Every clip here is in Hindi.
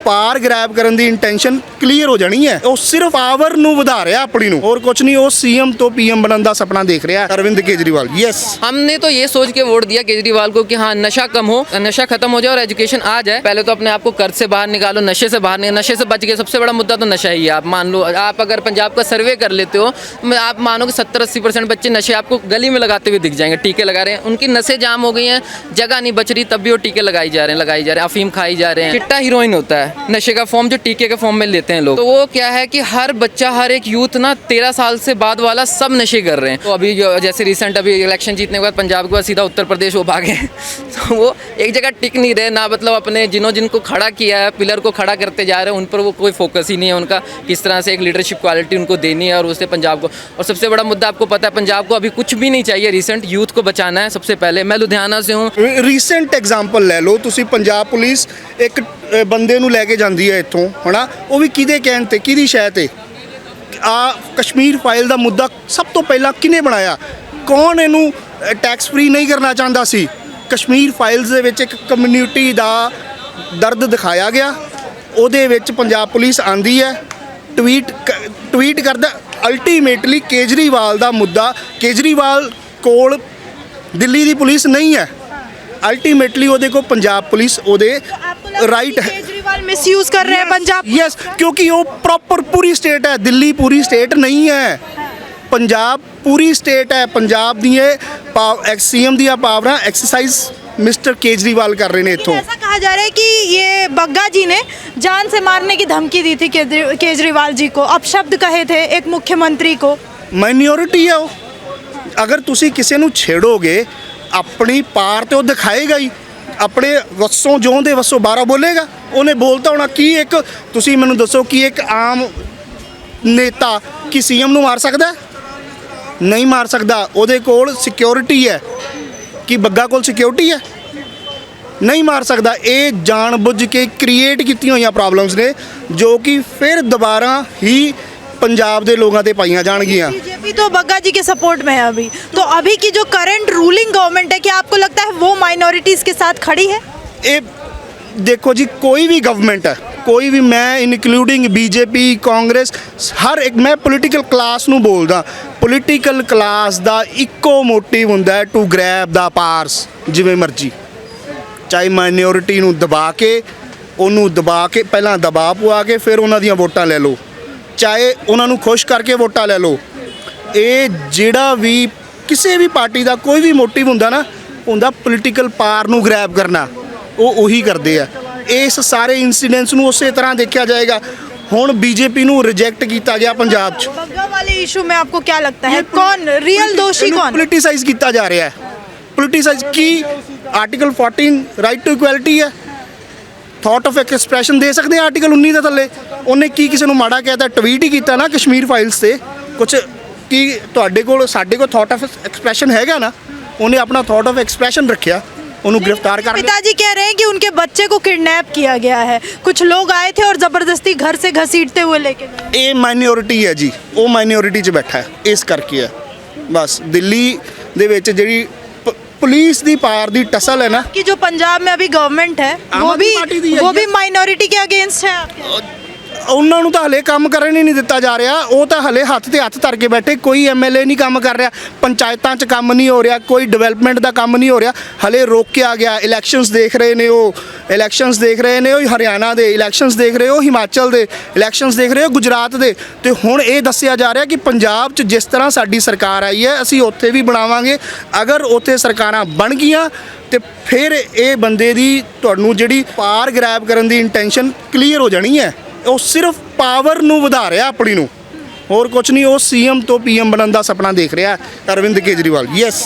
ਪਾਰ ਗ੍ਰੈਬ ਕਰਨ ਦੀ ਇੰਟੈਂਸ਼ਨ ਕਲੀਅਰ ਹੋ ਜਾਣੀ ਹੈ। ਉਹ ਸਿਰਫ ਪਾਵਰ ਨੂੰ ਵਧਾ ਰਿਹਾ ਆਪਣੀ ਨੂੰ, ਹੋਰ ਕੁਝ ਨਹੀਂ। ਉਹ ਸੀਐਮ ਤੋਂ ਪੀਐਮ ਬਣਨ ਦਾ ਸੁਪਨਾ ਦੇਖ ਰਿਹਾ अरविंद केजरीवाल। यस, हमने तो ये सोच के वोट दिया केजरीवाल को कि हाँ नशा कम हो, नशा खत्म हो जाए और एजुकेशन आ जाए। पहले तो अपने आप को कर्ज से बाहर निकालो, नशे से बाहर निकालो, नशे से बच गए। सबसे बड़ा मुद्दा तो नशा ही है। आप मान लो, आप अगर पंजाब का सर्वे कर लेते हो, आप मानो कि 70-80% बच्चे नशे आपको गली में लगाते हुए दिख जाएंगे, टीके लगा रहे हैं। उनकी नसें जाम हो गई हैं, जगह नहीं बच रही, तब भी वो टीके लगाई जा रहे हैं, अफीम खाई जा रहे हैं। चिट्टा हीरोइन होता है नशे का फॉर्म, जो टीके के फॉर्म में लेते हैं लोग। तो वो क्या है कि हर बच्चा, हर एक यूथ ना 13 साल से बाद वाला सब नशे कर रहे हैं। तो अभी जैसे रिसेंट अभी इलेक्शन जीतने के बाद पंजाब के बाद सीधा उत्तर प्रदेश वो भागे तो वो एक जगह टिक नहीं रहे ना। मतलब अपने जिनको खड़ा किया है, पिलर को खड़ा करते जा रहे हैं, उन पर वो कोई फोकस ही नहीं है उनका, किस तरह से एक लीडरशिप क्वालिटी उनको देनी है और उससे पंजाब को। और सबसे बड़ा मुद्दा आपको पता है, पंजाब को अभी कुछ भी नहीं चाहिए, रिसेंट यूथ को बचाना है सबसे पहले। मैं लुधियाना से हूँ। ਰੀਸੈਂਟ ਐਗਜ਼ਾਮਪਲ ਲੈ ਲਓ ਤੁਸੀਂ। ਪੰਜਾਬ ਪੁਲਿਸ ਇੱਕ ਬੰਦੇ ਨੂੰ ਲੈ ਕੇ ਜਾਂਦੀ ਹੈ ਇੱਥੋਂ, ਹਨਾ, ਉਹ ਵੀ ਕਿਹਦੇ ਕਹਿਣ ਤੇ, ਕਿਹਦੀ ਸ਼ਹਿ ਤੇ। ਆ ਕਸ਼ਮੀਰ ਫਾਈਲ ਦਾ ਮੁੱਦਾ ਸਭ ਤੋਂ ਪਹਿਲਾਂ ਕਿਹਨੇ ਬਣਾਇਆ? ਕੌਣ ਇਹਨੂੰ ਟੈਕਸ ਫ੍ਰੀ ਨਹੀਂ ਕਰਨਾ ਚਾਹੁੰਦਾ ਸੀ? ਕਸ਼ਮੀਰ ਫਾਈਲਸ ਦੇ ਵਿੱਚ ਇੱਕ ਕਮਿਊਨਿਟੀ ਦਾ ਦਰਦ ਦਿਖਾਇਆ ਗਿਆ। ਉਹਦੇ ਵਿੱਚ ਪੰਜਾਬ ਪੁਲਿਸ ਆਂਦੀ ਹੈ, ਟਵੀਟ ਕਰਦਾ। ਅਲਟੀਮੇਟਲੀ ਕੇਜਰੀਵਾਲ ਦਾ ਮੁੱਦਾ, ਕੇਜਰੀਵਾਲ ਕੋਲ ਦਿੱਲੀ ਦੀ ਪੁਲਿਸ ਨਹੀਂ ਹੈ। अल्टीमेटली ਉਹਦੇ ਕੋਲ ਪੰਜਾਬ ਪੁਲਿਸ ਉਹਦੇ ਰਾਈਟ ਹੈ। केजरीवाल मिसयूज कर रहे हैं पंजाब। यस, क्योंकि वो प्रॉपर पूरी स्टेट है, दिल्ली पूरी स्टेट नहीं है, पंजाब पूरी स्टेट है। पंजाब दी सीएम दी पावरां एक्सरसाइज मिस्टर केजरीवाल कर रहे हैं इत्थों। ऐसा कहा जा रहा है कि ये बग्गा जी ने जान से मारने की धमकी दी थी केजरीवाल जी को, अपशब्द कहे थे एक मुख्यमंत्री को। माइनॉरिटी है वो, अगर तुसी किसी नूं छेड़ोगे अपनी पार तो दिखाएगा ही, अपने वसों जों दे वसों 12 बोलेगा। उन्हें बोलता होना कि एक, तुसी मैनूं दसो कि एक आम नेता कि सीएम नूं मार सकदा है? नहीं मार सकदा। ਉਹਦੇ ਕੋਲ ਸਿਕਿਉਰਿਟੀ ਹੈ ਕਿ ਬੱਗਾ ਕੋਲ ਸਿਕਿਉਰਿਟੀ ਹੈ? ਨਹੀਂ ਮਾਰ ਸਕਦਾ। ਇਹ ਜਾਣਬੁੱਝ ਕੇ ਕ੍ਰੀਏਟ ਕੀਤੀਆਂ ਹੋਈਆਂ ਪ੍ਰੋਬਲਮਸ ਨੇ ਜੋ ਕਿ ਫਿਰ ਦੁਬਾਰਾ ਹੀ पंजाब के लोगों से पाइया जाएगियाँ। बीजेपी तो बग्गा जी के सपोर्ट में है अभी। तो अभी की जो करंट रूलिंग गवर्नमेंट है, क्या आपको लगता है वो माइनॉरिटीज़ के साथ खड़ी है? ये देखो जी, कोई भी गवर्नमेंट है, कोई भी, मैं इनकलूडिंग बीजेपी, कांग्रेस, हर एक, मैं पोलिटिकल क्लास नूं बोलदा। पोलिटिकल क्लास का इक्को मोटिव हुंदा है टू ग्रैब द पावर्स, जिवें मर्जी, चाहे माइनॉरिटी नूं दबा के, उन्होंने दबा के, पहला दबाव पवा के फिर उन्हां दियां वोटां ले लो, चाहे उन्होंने खुश करके वोटा ले लो। ये जिहड़ा भी किसी भी पार्टी का कोई भी मोटिव हुंदा ना, उनका पोलिटिकल पावर नूं ग्रैब करना, वो उही करते हैं। इस सारे इंसीडेंट्स नूं उस तरह देखा जाएगा। हुण बीजेपी नूं रिजेक्ट किया गया पंजाब च। बग्गा वाले इशू में आपको क्या लगता है, कौन रियल दोषी, कौन? पोलिटिसाइज किया जा रहा है। पोलिटिसाइज की आर्टिकल 14 राइट टू इक्वैलिटी है, थॉट ऑफ एक्सप्रैशन दे सकते हैं आर्टिकल 19 के थले। उन्हें की किसी को माड़ा कहता, ट्वीट ही किया ना कश्मीर फाइल्स से कुछ कि तुहाडे कोल साडे कोल थॉट ऑफ एक्सप्रैशन हैगा ना, उन्हें अपना थॉट ऑफ एक्सप्रैशन रखा, उन्होंने गिरफ्तार कर लिया। पिताजी कह रहे हैं कि उनके बच्चे को किडनैप किया गया है, कुछ लोग आए थे और ज़बरदस्ती घर से घसीटते हुए लेके गए। ये माइनॉरिटी है जी, वो माइनॉरिटी च बैठा है, इस करके है बस। दिल्ली दे विच जिहड़ी police the power the tussle है ना, कि जो पंजाब में अभी गवर्नमेंट है वो भी माइनॉरिटी के अगेंस्ट है आपके? ਉਹਨਾਂ ਨੂੰ ਤਾਂ ਹਲੇ ਕੰਮ ਕਰਨ ਹੀ ਨਹੀਂ ਦਿੱਤਾ ਜਾ ਰਿਹਾ। ਉਹ ਤਾਂ ਹਲੇ ਹੱਥ ਤੇ ਹੱਥ ਧਰ ਕੇ ਬੈਠੇ। ਕੋਈ ਐਮਐਲਏ ਨਹੀਂ ਕੰਮ ਕਰ ਰਿਹਾ, ਪੰਚਾਇਤਾਂ 'ਚ ਕੰਮ ਨਹੀਂ ਹੋ ਰਿਹਾ, ਕੋਈ ਡਿਵੈਲਪਮੈਂਟ ਦਾ ਕੰਮ ਨਹੀਂ ਹੋ ਰਿਹਾ। ਹਲੇ ਰੋਕਿਆ ਗਿਆ। ਇਲੈਕਸ਼ਨਸ ਦੇਖ ਰਹੇ ਨੇ ਉਹ, ਇਲੈਕਸ਼ਨਸ ਦੇਖ ਰਹੇ ਨੇ ਉਹ ਹਰਿਆਣਾ ਦੇ, ਇਲੈਕਸ਼ਨਸ ਦੇਖ ਰਹੇ ਹੋ ਹਿਮਾਚਲ ਦੇ, ਇਲੈਕਸ਼ਨਸ ਦੇਖ ਰਹੇ ਹੋ ਗੁਜਰਾਤ ਦੇ। ਤੇ ਹੁਣ ਇਹ ਦੱਸਿਆ ਜਾ ਰਿਹਾ ਕਿ ਪੰਜਾਬ 'ਚ ਜਿਸ ਤਰ੍ਹਾਂ ਸਾਡੀ ਸਰਕਾਰ ਆਈ ਹੈ, ਅਸੀਂ ਉੱਥੇ ਵੀ ਬਣਾਵਾਂਗੇ। ਅਗਰ ਉੱਥੇ ਸਰਕਾਰਾਂ ਬਣ ਗਈਆਂ ਤੇ ਫਿਰ ਇਹ ਬੰਦੇ ਦੀ ਤੁਹਾਨੂੰ ਜਿਹੜੀ ਪਾਰ ਗ੍ਰੈਬ ਕਰਨ ਦੀ ਇੰਟੈਂਸ਼ਨ ਕਲੀਅਰ ਹੋ ਜਾਣੀ ਹੈ। ਉਹ ਸਿਰਫ ਪਾਵਰ ਨੂੰ ਵਧਾ ਰਿਹਾ ਆਪਣੀ ਨੂੰ, और कुछ नहीं। वो सीएम तो पीएम बनने का सपना देख रहा है अरविंद केजरीवाल। यस,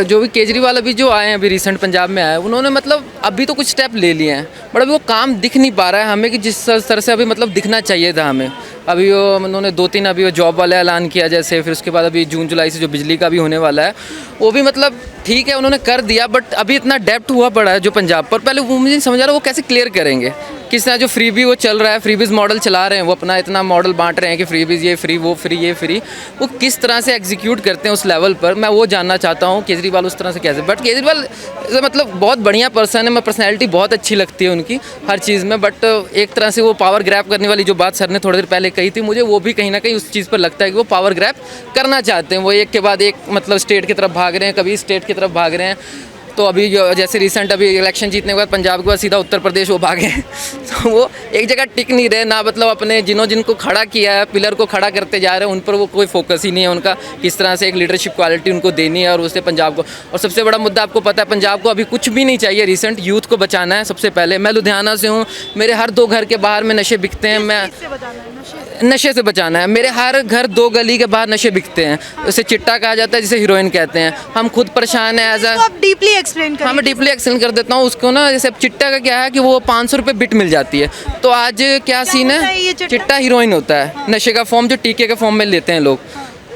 जो भी केजरीवाल अभी जो आए हैं, अभी रिसेंट पंजाब में आए, उन्होंने मतलब अभी तो कुछ स्टेप ले लिए हैं, बट अभी वो काम दिख नहीं पा रहा है हमें कि जिस तरह से अभी मतलब दिखना चाहिए था हमें। अभी वो उन्होंने 2-3 अभी वो जॉब वाला ऐलान किया जैसे, फिर उसके बाद अभी जून जुलाई से जो बिजली का भी होने वाला है वो भी मतलब ठीक है उन्होंने कर दिया, बट अभी इतना डेप्थ हुआ पड़ा है जो पंजाब पर, पहले वो मुझे नहीं समझ आ रहा वो कैसे क्लियर करेंगे। किस तरह जो फ्रीबी वो चल रहा है, फ्रीबीज मॉडल चला रहे हैं, वो अपना इतना मॉडल बांट रहे हैं कि फ्रीबीज ये फ्री वो फ्री ये फ्री, वो किस तरह से एग्जीक्यूट करते हैं उस लेवल पर, मैं वो जानना चाहता हूँ। केजरीवाल उस तरह से कैसे, बट केजरीवाल मतलब बहुत बढ़िया पर्सन है, मैं पर्सनैलिटी बहुत अच्छी लगती है उनकी हर चीज़ में, बट एक तरह से वो पावर ग्रैब करने वाली जो बात सर ने थोड़ी देर पहले कही थी, मुझे वो भी कहीं ना कहीं उस चीज़ पर लगता है कि वो पावर ग्रैब करना चाहते हैं। वो एक के बाद एक मतलब स्टेट की तरफ भाग रहे हैं, कभी स्टेट की तरफ भाग रहे हैं। तो अभी जो जैसे रिसेंट अभी इलेक्शन जीतने के बाद पंजाब के बाद सीधा उत्तर प्रदेश वो भागे तो वो एक जगह टिक नहीं रहे ना, मतलब अपने जिनको खड़ा किया है, पिलर को खड़ा करते जा रहे हैं, उन पर वो कोई फोकस ही नहीं है उनका, किस तरह से एक लीडरशिप क्वालिटी उनको देनी है और उससे पंजाब को। और सबसे बड़ा मुद्दा आपको पता है, पंजाब को अभी कुछ भी नहीं चाहिए, रिसेंट यूथ को बचाना है सबसे पहले। मैं लुधियाना से हूँ, मेरे हर 2 घर के बाहर में नशे बिकते हैं, मैं नशे से बचाना है। मेरे हर घर 2 गली के बाहर नशे बिकते हैं, उसे चिट्टा कहा जाता है जिसे हीरोइन कहते हैं। हम खुद परेशान हैं एज आप डीपली एक्सप्लेन करें। हाँ मैं डीपली एक्सप्लेन कर देता हूँ उसको ना। जैसे अब चिट्टा का क्या है कि वो 500 रुपये बिट मिल जाती है, तो आज क्या सीन होता है ये है, चिट्टा? चिट्टा हीरोइन होता है, नशे का फॉर्म जो टीके के फॉर्म में लेते हैं लोग।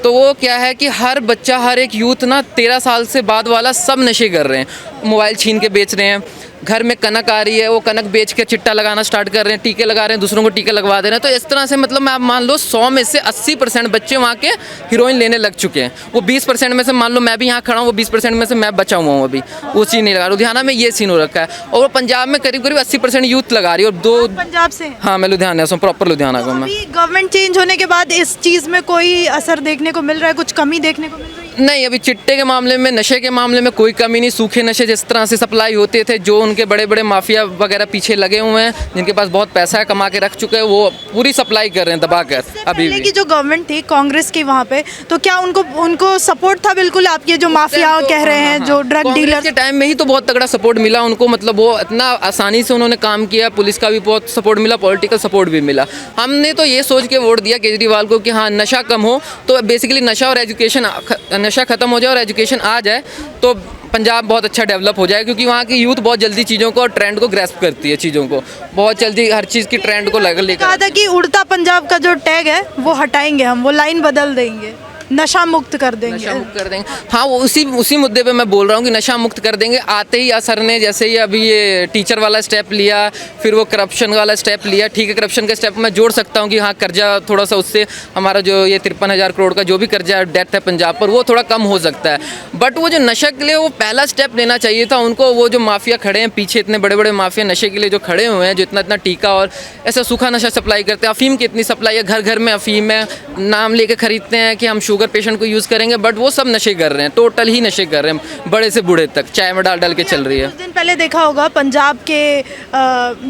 तो वो क्या है कि हर बच्चा, हर एक यूथ ना 13 साल से बाद वाला सब नशे कर रहे हैं, मोबाइल छीन के बेच रहे हैं, घर में कनक आ रही है वो कनक बेच के चिट्टा लगाना स्टार्ट कर रहे हैं, टीके लगा रहे हैं, दूसरों को टीके लगवा दे रहे हैं। तो इस तरह से मतलब मैं आप मान लो 100 में से 80% बच्चे वहाँ के हीरोइन लेने लग चुके हैं। वो 20% में से मान लो मैं भी यहाँ खड़ा हूँ, वो 20% में से मैं बचा हुआ हूँ अभी, वो चीज़ नहीं लगा। लुधियाना में ये सीन हो रखा है, और वो पंजाब में करीब करीब 80% यूथ लगा रही है। और 2 पंजाब से हैं? हाँ मैं लुधियाना से हूँ, प्रॉपर लुधियाना का मैं। अभी गवर्नमेंट चेंज होने के बाद इस चीज़ में कोई असर देखने को मिल रहा है, कुछ कमी देखने को मिल रही है? नहीं, अभी चिट्टे के मामले में, नशे के मामले में कोई कमी नहीं। सूखे नशे जिस तरह से सप्लाई होते थे, जो उनके बड़े बड़े माफिया वगैरह पीछे लगे हुए हैं, जिनके पास बहुत पैसा है, कमा के रख चुके हैं, वो पूरी सप्लाई कर रहे हैं दबाकर। अभी पहले की जो गवर्नमेंट थी कांग्रेस की वहाँ पे, तो क्या उनको सपोर्ट था बिल्कुल? आप ये जो माफिया कह रहे हैं, जो ड्रग डीलर के टाइम में ही तो बहुत तगड़ा सपोर्ट मिला उनको, मतलब वो इतना आसानी से उन्होंने काम किया, पुलिस का भी बहुत सपोर्ट मिला, पॉलिटिकल सपोर्ट भी मिला। हमने तो ये सोच के वोट दिया केजरीवाल को कि हाँ नशा कम हो, तो बेसिकली नशा और एजुकेशन, नशा खत्म हो जाए और एजुकेशन आ जाए तो पंजाब बहुत अच्छा डेवलप हो जाए, क्योंकि वहाँ की यूथ बहुत जल्दी चीज़ों को और ट्रेंड को ग्रैस्प करती है, चीज़ों को बहुत जल्दी हर चीज़ की ट्रेंड को लेकर। कहा था कि उड़ता पंजाब का जो टैग है वो हटाएंगे हम, वो लाइन बदल देंगे, नशा मुक्त कर देंगे। नशा मुक्त कर देंगे, हाँ वो उसी मुद्दे पे मैं बोल रहा हूँ कि नशा मुक्त कर देंगे। आते ही सर ने जैसे ही अभी ये टीचर वाला स्टेप लिया, फिर वो करप्शन वाला स्टेप लिया, ठीक है करप्शन का स्टेप मैं जोड़ सकता हूँ कि हाँ कर्जा थोड़ा सा, उससे हमारा जो ये 53,000 करोड़ का जो भी कर्जा डेट है पंजाब पर, वो थोड़ा कम हो सकता है। बट वो जो नशा के लिए वो पहला स्टेप लेना चाहिए था उनको। वो जो माफिया खड़े हैं पीछे, इतने बड़े बड़े माफिया नशे के लिए जो खड़े हुए हैं, जो इतना टीका और ऐसा सूखा नशा सप्लाई करते हैं, अफीम की इतनी सप्लाई है, घर घर में अफीम है, नाम लेके खरीदते हैं कि हम शुगर पेशेंट को यूज़ करेंगे, बट वो सब नशे कर रहे हैं, टोटल ही नशे कर रहे हैं, बड़े से बूढ़े तक चाय में डाल के चल रही है। कुछ दिन पहले देखा होगा पंजाब के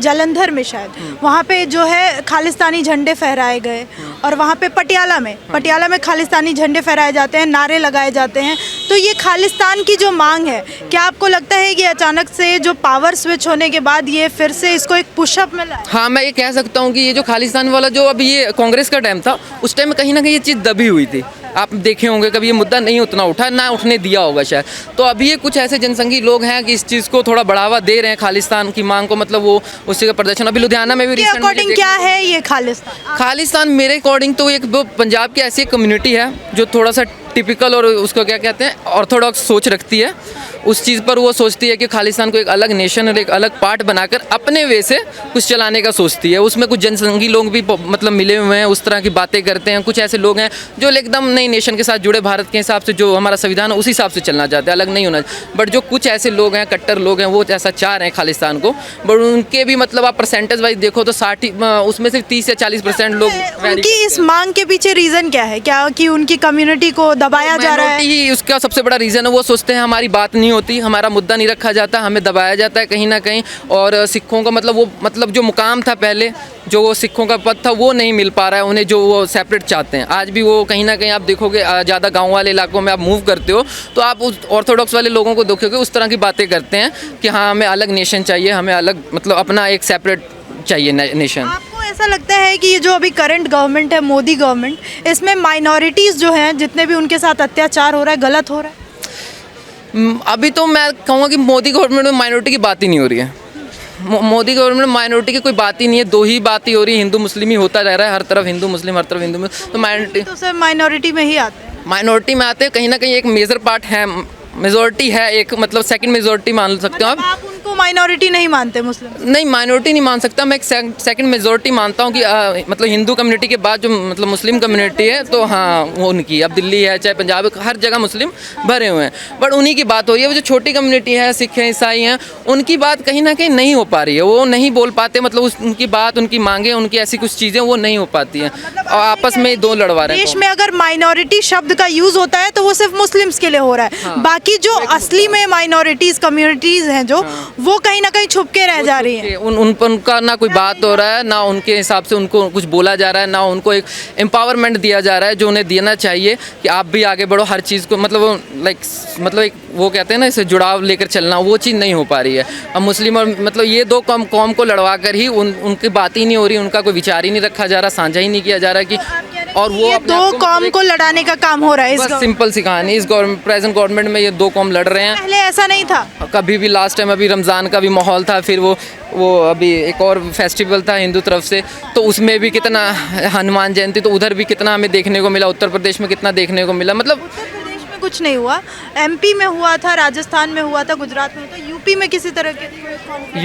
जालंधर में शायद, वहाँ पे जो है खालिस्तानी झंडे फहराए गए, और वहाँ पे पटियाला में खालिस्तानी झंडे फहराए जाते हैं, नारे लगाए जाते हैं। तो ये खालिस्तान की जो मांग है, क्या आपको लगता है कि अचानक से जो पावर स्विच होने के बाद ये फिर से इसको एक पुशअप मिला है? हाँ मैं ये कह सकता हूँ कि ये जो खालिस्तान वाला जो अभी ये कांग्रेस का टाइम था, उस टाइम में कहीं ना कहीं ये चीज़ दबी हुई थी। आप देखे होंगे कभी ये मुद्दा नहीं उतना उठा, ना उठने दिया होगा शायद। तो अभी ये कुछ ऐसे जनसंघी लोग हैं कि इस चीज़ को थोड़ा बढ़ावा दे रहे हैं, खालिस्तान की मांग को, मतलब वो उसी का प्रदर्शन अभी लुधियाना में भी अकॉर्डिंग क्या है ये खालिस्तान? खालिस्तान मेरे अकॉर्डिंग तो एक पंजाब की ऐसी कम्युनिटी है जो थोड़ा सा टिपिकल और उसको क्या कहते हैं ऑर्थोडॉक्स सोच रखती है। उस चीज़ पर वो सोचती है कि खालिस्तान को एक अलग नेशन और एक अलग पार्ट बनाकर अपने वे से कुछ चलाने का सोचती है। उसमें कुछ जनसंघी लोग भी मतलब मिले हुए हैं, उस तरह की बातें करते हैं। कुछ ऐसे लोग हैं जो एकदम नई नेशन के साथ जुड़े, भारत के हिसाब से जो हमारा संविधान है उसी हिसाब से चलना चाहते हैं, अलग नहीं होना। बट जो कुछ ऐसे लोग हैं, कट्टर लोग हैं, वो ऐसा चाह रहे हैं खालिस्तान को। बट उनके भी मतलब आप परसेंटेज वाइज देखो तो 60 उसमें से 30 या 40% लोग। उनकी इस मांग के पीछे रीज़न क्या है? क्या कि उनकी कम्युनिटी को दबाया जा रहा है? ही उसका सबसे बड़ा रीज़न है। वो सोचते हैं हमारी बात नहीं होती, हमारा मुद्दा नहीं रखा जाता, हमें दबाया जाता है कहीं ना कहीं। और सिखों का मतलब जो मुकाम था पहले, जो वो सिखों का पद था, वो नहीं मिल पा रहा है उन्हें, जो वो सेपरेट चाहते हैं। आज भी वो कहीं ना कहीं आप देखोगे, ज़्यादा गांव वाले इलाकों में आप मूव करते हो तो आप उस ऑर्थोडॉक्स वाले लोगों को देखोगे उस तरह की बातें करते हैं कि हाँ हमें अलग नेशन चाहिए, हमें अलग मतलब अपना एक सेपरेट चाहिए नेशन। आपको ऐसा लगता है कि ये जो अभी करंट गवर्नमेंट है, मोदी गवर्नमेंट, इसमें माइनॉरिटीज़ जो हैं, जितने भी उनके साथ अत्याचार हो रहा है, गलत हो रहा है? अभी तो मैं कहूँगा कि मोदी गवर्नमेंट में माइनॉरिटी की बात ही नहीं हो रही है। मोदी गवर्नमेंट में माइनॉरिटी की कोई बात ही नहीं है, 2 ही बात ही हो रही है। हिंदू मुस्लिम ही होता जा रहा है, हर तरफ हिंदू मुस्लिम, हर तरफ हिंदू मुस्लिम। तो माइनॉरिटी तो सर माइनॉरिटी में ही आते हैं। माइनॉरिटी में आते हैं, कहीं ना कहीं एक मेजर पार्ट है मेजोरिटी है एक, मतलब सेकंड मेजोरिटी मान सकते हो आप। उनको माइनॉरिटी नहीं मानते मुस्लिम? नहीं, माइनॉरिटी नहीं मान सकता मैं, एक सेकंड मेजोरिटी मानता हूँ कि मतलब हिंदू कम्युनिटी के बाद जो मतलब मुस्लिम कम्युनिटी है तो हाँ वो उनकी, अब दिल्ली है चाहे पंजाब है, हर जगह मुस्लिम भरे हुए हैं, बट उन्हीं की बात हो रही है। वो जो छोटी कम्युनिटी है, सिख हैं, ईसाई हैं, उनकी बात कहीं ना कहीं नहीं हो पा रही है, वो नहीं बोल पाते, मतलब उनकी बात, उनकी मांगे, उनकी ऐसी कुछ चीज़ें वो नहीं हो पाती हैं और आपस में दो लड़वा रहे हैं। देश में अगर माइनॉरिटी शब्द का यूज होता है तो वो सिर्फ मुस्लिम्स के लिए हो रहा है, बाकी जो असली में माइनॉरिटीज कम्युनिटीज हैं जो, वो कहीं ना कहीं छुप के रह जा रही है। उनका ना कोई बात हो रहा है, ना उनके हिसाब से उनको कुछ बोला जा रहा है, ना उनको एक एम्पावरमेंट दिया जा रहा है जो उन्हें देना चाहिए कि आप भी आगे बढ़ो हर चीज़ को, मतलब लाइक मतलब एक वो कहते हैं ना इसे जुड़ाव लेकर चलना, वो चीज़ नहीं हो पा रही है। अब मुस्लिम और मतलब ये दो कौम को लड़वा कर ही उनकी बात ही नहीं हो रही, उनका कोई विचार ही नहीं रखा जा रहा, साझा ही नहीं किया जा रहा कि, और वो ये दो कौम को लड़ाने का काम हो रहा है। बस सिंपल सी कहानी, इस प्रेजेंट गवर्नमेंट में ये दो कौम लड़ रहे हैं। पहले ऐसा नहीं था कभी भी। लास्ट टाइम अभी रमज़ान का भी माहौल था, फिर वो अभी एक और फेस्टिवल था हिंदू तरफ से, तो उसमें भी कितना, हनुमान जयंती, तो उधर भी कितना हमें देखने को मिला, उत्तर प्रदेश में कितना देखने को मिला, मतलब उत्तर प्रदेश में कुछ नहीं हुआ, एमपी में हुआ था, राजस्थान में हुआ था, गुजरात में हुआ था, यूपी में किसी तरह के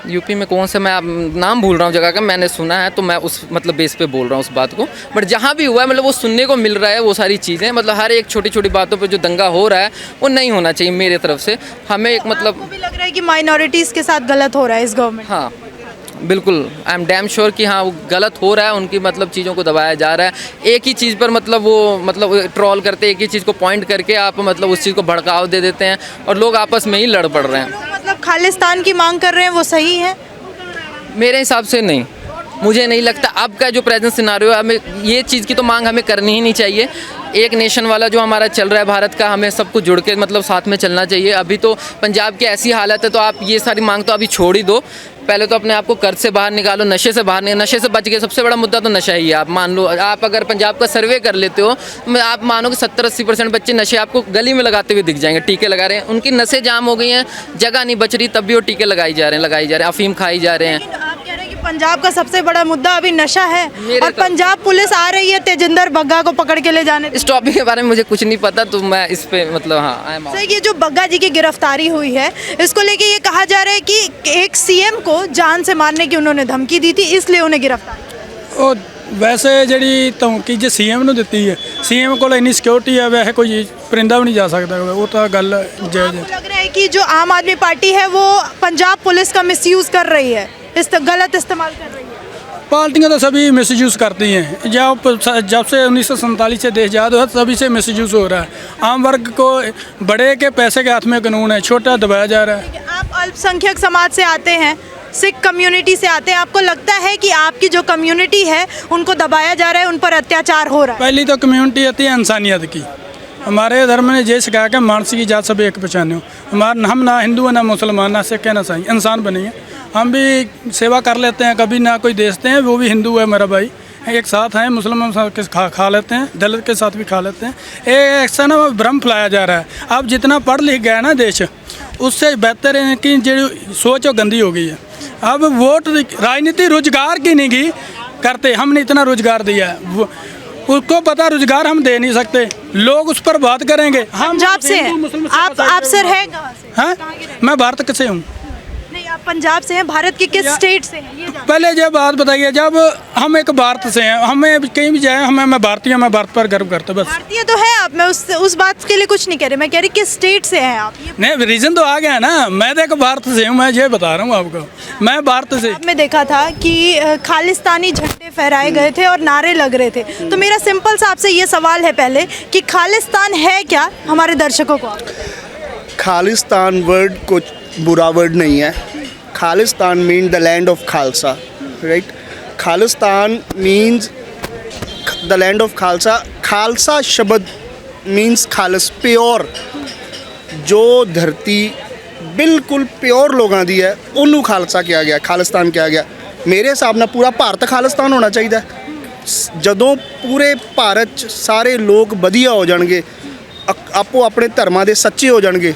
यूपी में कौन सा, मैं आप नाम भूल रहा हूँ जगह का, मैंने सुना है तो मैं उस मतलब बेस पे बोल रहा हूँ उस बात को, बट जहाँ भी हुआ है मतलब वो सुनने को मिल रहा है वो सारी चीज़ें, मतलब हर एक छोटी छोटी बातों पे जो दंगा हो रहा है वो नहीं होना चाहिए मेरे तरफ से। हमें एक मतलब आपको भी लग रहा है कि माइनॉरिटीज़ के साथ गलत हो रहा है इस गवर्नमेंट? हाँ बिल्कुल, आई एम डैम श्योर कि हाँ वो गलत हो रहा है, उनकी मतलब चीज़ों को दबाया जा रहा है। एक ही चीज़ पर मतलब वो मतलब ट्रोल करते, एक ही चीज़ को पॉइंट करके आप मतलब उस चीज़ को भड़काव दे देते हैं और लोग आपस में ही लड़ पड़ रहे हैं। मतलब खालिस्तान की मांग कर रहे हैं, वो सही है? मेरे हिसाब से नहीं, मुझे नहीं लगता। अब का जो प्रेजेंट सिनारियो है, हमें ये चीज़ की तो मांग हमें करनी ही नहीं चाहिए। एक नेशन वाला जो हमारा चल रहा है भारत का, हमें सब कुछ जुड़ के मतलब साथ में चलना चाहिए। अभी तो पंजाब की ऐसी हालत है तो आप ये सारी मांग तो अभी छोड़ ही दो, पहले तो अपने आप को कर्ज से बाहर निकालो, नशे से बाहर निकालो, नशे से बच गए। सबसे बड़ा मुद्दा तो नशा ही है। आप मान लो, आप अगर पंजाब का सर्वे कर लेते हो, आप मानो कि 70-80% बच्चे नशे आपको गली में लगाते हुए दिख जाएंगे, टीके लगा रहे हैं, उनकी नसें जाम हो गई हैं, जगह नहीं बच रही, तब भी वो टीके लगाई जा रहे हैं, अफीम खाई जा रहे हैं। आप कह रहे हैं कि पंजाब का सबसे बड़ा मुद्दा अभी नशा है और तो- पंजाब पुलिस आ रही है तेजिंदर बग्गा को पकड़ के ले जाने। इस टॉपिक के बारे में मुझे कुछ नहीं पता, तो मैं इस पे मतलब हाँ सर, ये जो बग्गा जी की गिरफ्तारी हुई है, इसको लेके ये कहा जा रहा है कि एक सीएम को जान से मारने की उन्होंने धमकी दी थी, इसलिए उन्हें गिरफ्तार। ਉਹ ਵੈਸੇ ਜਿਹੜੀ ਧਮਕੀ ਜੇ ਸੀਐਮ ਨੂੰ ਦਿੱਤੀ ਹੈ, ਸੀਐਮ ਕੋਲ ਇੰਨੀ ਸਿਕਿਉਰਿਟੀ ਹੈ, ਵੈਸੇ ਕੋਈ ਪਰਿੰਦਾ ਵੀ ਨਹੀਂ ਜਾ ਸਕਦਾ, ਉਹ ਤਾਂ ਗੱਲ ਜਾਇਜ਼ ਹੈ। आपको लग रहा है कि जो आम आदमी पार्टी है वो पंजाब पुलिस का मिसयूज कर रही है, गलत इस्तेमाल कर रही है? पार्टियां तो सभी मिसयूज़ करती हैं। जब से 1947 से देश आज़ाद हुआ तभी से मिसयूज़ हो रहा है। आम वर्ग को, बड़े के पैसे के हाथ में कानून है, छोटा दबाया जा रहा है। आप अल्पसंख्यक समाज से आते हैं, सिख कम्युनिटी से आते हैं, आपको लगता है कि आपकी जो कम्युनिटी है उनको दबाया जा रहा है, उन पर अत्याचार हो रहा है? पहली तो कम्युनिटी आती है इंसानियत की। हमारे धर्म ने ये सिखाया कि मानसी की जात सब एक पहचाने हो। हम ना हिंदू है, ना मुसलमान, ना सिख है, ना ईसाई, इंसान बनेंगे। हम भी सेवा कर लेते हैं, कभी ना कोई देखते हैं, वो भी हिंदू है मेरा भाई, एक साथ हैं, मुसलमान साथ खा लेते हैं, दलित के साथ भी खा लेते हैं। ये ऐसा ना भ्रम फैलाया जा रहा है। अब जितना पढ़ लिख गया ना देश, उससे बेहतर है कि जो सोच वो गंदी हो गई है। अब वोट राजनीति रोजगार की नहीं की करते, हमने इतना रोजगार दिया है, उसको पता रोजगार हम दे नहीं सकते, लोग उस पर बात करेंगे। हम पंजाब से हैं आप सर, है कहाँ से? हैं? मैं भारत से हूँ। नहीं, आप पंजाब से हैं, भारत के किस स्टेट से हैं ये जानना। पहले ये बात बताइए, जब हम एक भारत से हैं, हमें कहीं भी जाए, मैं भारतीय हूँ, मैं भारत पर गर्व करता हूँ बस। भारतीय तो है आप, मैं उस बात के लिए कुछ नहीं कह रही, मैं कह रही किस स्टेट से हैं आप? ये नहीं, रीजन तो आ गया ना, मैं तो एक भारत से हूँ, मैं ये बता रहा हूँ आपको, मैं भारत से। आपने देखा था कि खालिस्तानी झंडे फहराए गए थे और नारे लग रहे थे, तो मेरा सिंपल सा आपसे ये सवाल है पहले कि खालिस्तान है क्या, हमारे दर्शकों को? खालिस्तान वर्ड कुछ बुरा वर्ड नहीं है। Khalistan mean the land of Khalsa, right? Khalistan means the land of Khalsa. Khalsa शब्द मीन्स खालिस, प्योर। जो धरती बिल्कुल प्योर लोगों की है उन्होंने खालसा किया गया, खालिस्तान किया गया। मेरे हिसाब नाल पूरा भारत खालिस्तान होना चाहिए। जदों पूरे भारत च सारे लोग वधिया हो जाएंगे, आपो अपने धर्मां दे सच्चे हो जाएंगे,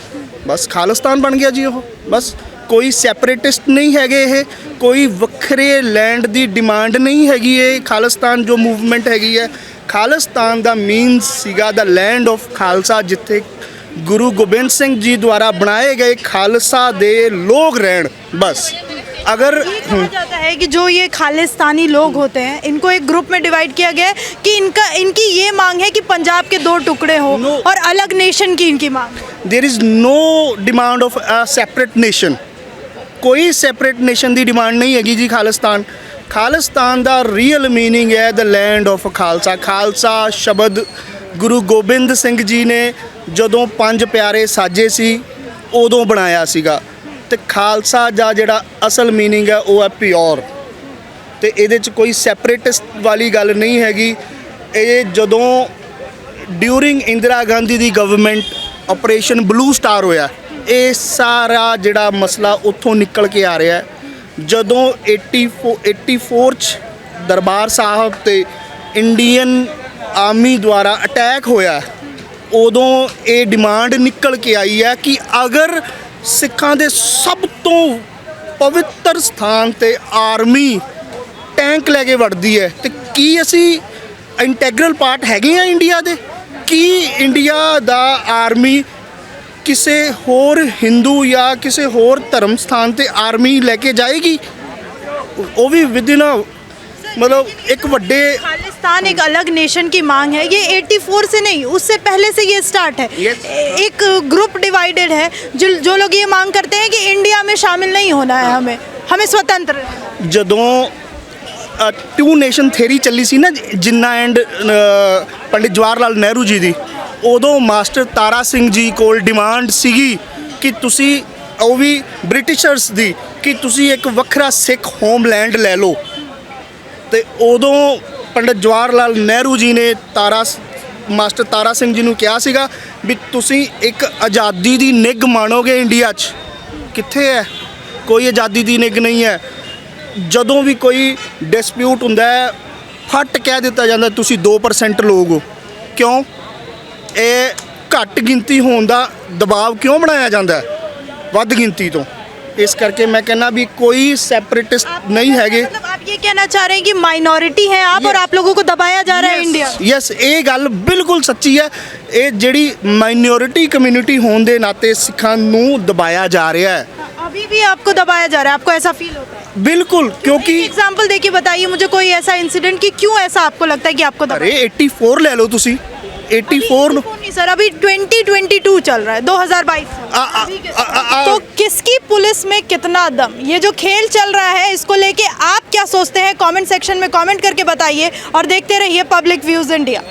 बस खालिस्तान बन गया जी। वो बस कोई सैपरेटिस्ट नहीं हैगे, ये कोई वक्रे लैंड की डिमांड नहीं हैगी। ये खालिस्तान जो मूवमेंट हैगी है, ਖਾਲਿਸਤਾਨ ਦਾ ਮੀਨਸ ਸੀਗਾ ਦਾ ਲੈਂਡ ਆਫ ਖਾਲਸਾ, ਜਿੱਥੇ ਗੁਰੂ ਗੋਬਿੰਦ ਸਿੰਘ ਜੀ ਦੁਆਰਾ ਬਣਾਏ ਗਏ ਖਾਲਸਾ ਦੇ ਲੋਕ ਰਹਿਣ। ਬਸ अगर ये कहा जाता है कि जो ये खालिस्तानी लोग होते हैं इनको एक ग्रुप में डिवाइड किया गया है कि इनकी ये मांग है कि पंजाब के 2 टुकड़े हो और अलग नेशन की इनकी मांग है। There is no demand of a separate nation, कोई सैपरेट नेशन की डिमांड नहीं हैगी जी। खालिस्तान ਦਾ ਰੀਅਲ ਮੀਨਿੰਗ ਹੈ the land of Khalsa. Khalsa ਸ਼ਬਦ ਗੁਰੂ ਗੋਬਿੰਦ ਸਿੰਘ ਜੀ ਨੇ ਜਦੋਂ 5 ਪਿਆਰੇ ਸਾਜੇ ਸੀ ਉਦੋਂ ਬਣਾਇਆ ਸੀਗਾ, ਤੇ ਖਾਲਸਾ ਦਾ ਜਿਹੜਾ ਅਸਲ ਮੀਨਿੰਗ ਹੈ ਉਹ ਹੈ ਪਿਓਰ, ਤੇ ਇਹਦੇ 'ਚ ਕੋਈ ਸੈਪਰੇਟਿਸਟ ਵਾਲੀ ਗੱਲ ਨਹੀਂ ਹੈਗੀ। ਇਹ ਜਦੋਂ ਡਿਊਰਿੰਗ ਇੰਦਰਾ ਗਾਂਧੀ ਦੀ ਗਵਰਨਮੈਂਟ ਆਪਰੇਸ਼ਨ ਬਲੂ ਸਟਾਰ ਹੋਇਆ, ਇਹ ਸਾਰਾ ਜਿਹੜਾ ਮਸਲਾ ਉੱਥੋਂ ਨਿਕਲ ਕੇ ਆ ਰਿਹਾ। ਜਦੋਂ 84 'ਚ ਦਰਬਾਰ ਸਾਹਿਬ ਤੇ ਇੰਡੀਅਨ ਆਰਮੀ ਦੁਆਰਾ ਅਟੈਕ ਹੋਇਆ, ਉਦੋਂ ਇਹ ਡਿਮਾਂਡ ਨਿਕਲ ਕੇ ਆਈ ਹੈ ਕਿ ਅਗਰ ਸਿੱਖਾਂ ਦੇ ਸਭ ਤੋਂ ਪਵਿੱਤਰ ਸਥਾਨ ਤੇ ਆਰਮੀ ਟੈਂਕ ਲੈ ਕੇ ਵੜਦੀ ਹੈ, ਤੇ ਕੀ ਅਸੀਂ ਇੰਟੈਗਰਲ ਪਾਰਟ ਹੈਗੇ ਆ ਇੰਡੀਆ ਦੇ? ਕੀ ਇੰਡੀਆ ਦਾ ਆਰਮੀ ਕਿਸੇ ਹੋਰ ਹਿੰਦੂ ਜਾਂ ਕਿਸੇ ਹੋਰ ਧਰਮ ਸਥਾਨ ਤੇ ਆਰਮੀ ਲੈ ਕੇ ਜਾਏਗੀ? ਉਹ ਵੀ ਵਿਦਿਨ मतलब एक बड़े खालिस्तान एक अलग नेशन की मांग है, ये 84 से नहीं उससे पहले से ये स्टार्ट है। एक ग्रुप डिवाइडेड है जो लोग ये मांग करते हैं कि इंडिया में शामिल नहीं होना है, हमें स्वतंत्र रहना है। ਜਦੋਂ 2 ਨੇਸ਼ਨ ਥਿਊਰੀ ਚੱਲੀ ਸੀ ਨਾ ਜਿੰਨਾ ਐਂਡ ਪੰਡਿਤ ਜਵਾਹਰ ਲਾਲ ਨਹਿਰੂ ਜੀ ਦੀ, ਉਦੋਂ ਮਾਸਟਰ ਤਾਰਾ ਸਿੰਘ ਜੀ ਕੋਲ ਡਿਮਾਂਡ ਸੀਗੀ ਕਿ ਤੁਸੀਂ, ਉਹ ਵੀ ਬ੍ਰਿਟਿਸ਼ਰਸ ਦੀ, ਕਿ ਤੁਸੀਂ ਇੱਕ ਵੱਖਰਾ ਸਿੱਖ ਹੋਮਲੈਂਡ ਲੈ ਲਓ। ਤੇ ਉਦੋਂ ਪੰਡਿਤ ਜਵਾਹਰ ਲਾਲ ਨਹਿਰੂ ਜੀ ਨੇ ਮਾਸਟਰ ਤਾਰਾ ਸਿੰਘ ਜੀ ਨੂੰ ਕਿਹਾ ਸੀਗਾ ਵੀ ਤੁਸੀਂ ਇੱਕ ਆਜ਼ਾਦੀ ਦੀ ਨਿੱਘ ਮਾਣੋਗੇ ਇੰਡੀਆ 'ਚ। ਕਿੱਥੇ ਹੈ? ਕੋਈ ਆਜ਼ਾਦੀ ਦੀ ਨਿੱਘ ਨਹੀਂ ਹੈ। ਜਦੋਂ ਵੀ ਕੋਈ ਡਿਸਪਿਊਟ ਹੁੰਦਾ ਹੈ, ਫੱਟ ਕਹਿ ਦਿੱਤਾ ਜਾਂਦਾ ਤੁਸੀਂ 2% ਲੋਕ ਹੋ। ਕਿਉਂ? ਇਹ ਘੱਟ ਗਿਣਤੀ ਹੋਣ ਦਾ ਦਬਾਅ ਕਿਉਂ ਬਣਾਇਆ ਜਾਂਦਾ ਵੱਧ ਗਿਣਤੀ ਤੋਂ? इस करके मैं कहना भी कोई सेपरेटिस्ट नहीं हैगे। मतलब आप ये कहना चाह रहे हैं कि माइनॉरिटी है आप और आप लोगों को दबाया जा रहा है इंडिया? यस, ये गल बिल्कुल सच्ची है। ये जिहड़ी माइनॉरिटी कम्यूनिटी होने के नाते सिखां नूं दबाया जा रहा है। अभी भी आपको दबाया जा रहा है, आपको ऐसा फील होता है? बिल्कुल, क्योंकि एग्जांपल देके बताइए मुझे कोई ऐसा इंसिडेंट कि क्यों ऐसा आपको लगता है कि आपको अरे 84 ले लो तुसी, 84 नहीं सर, अभी 2022 चल रहा है, 2022 तो किसकी पुलिस में कितना दम? ये जो खेल चल रहा है इसको लेके आप क्या सोचते हैं? कमेंट सेक्शन में कमेंट करके बताइए और देखते रहिए पब्लिक व्यूज इंडिया।